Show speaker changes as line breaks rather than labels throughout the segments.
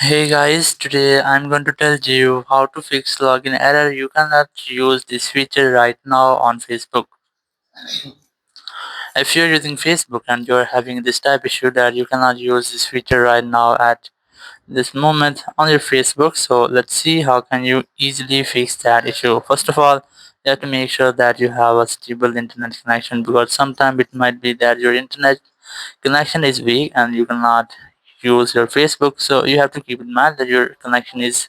Hey guys, today I'm going to tell you how to fix login error. You cannot use this feature right now on Facebook. If you're using Facebook and you're having this type issue that you cannot use this feature right now at this moment on your Facebook, so let's see how can you easily fix that issue. First of all, you have to make sure that you have a stable internet connection, because sometimes it might be that your internet connection is weak and you cannot use your Facebook. So you have to keep in mind that your connection is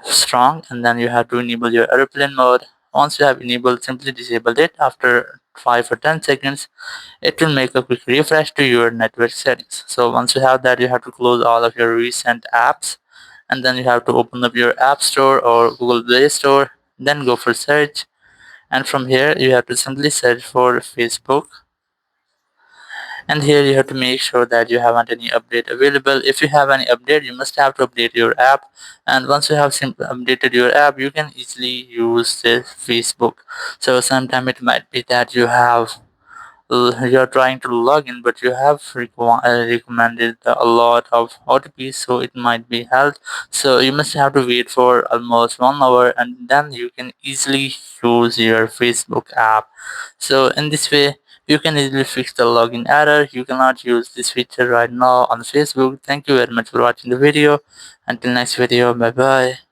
strong, and then you have to enable your airplane mode. Once you have enabled, simply disable it. After 5 or 10 seconds, it will make a quick refresh to your network settings. So once you have that, you have to close all of your recent apps, and then you have to open up your App Store or Google Play Store, then go for search, and from here you have to simply search for Facebook. And here you have to make sure that you haven't any update available. If you have any update, you must have to update your app, and once you have updated your app, you can easily use this Facebook. So sometime it might be that you're trying to log in, but you have recommended a lot of OTPs, so it might be held. So you must have to wait for almost 1 hour, and then you can easily use your Facebook app. So in this way, you can easily fix the login error. You cannot use this feature right now on Facebook. Thank you very much for watching the video. Until next video, bye bye.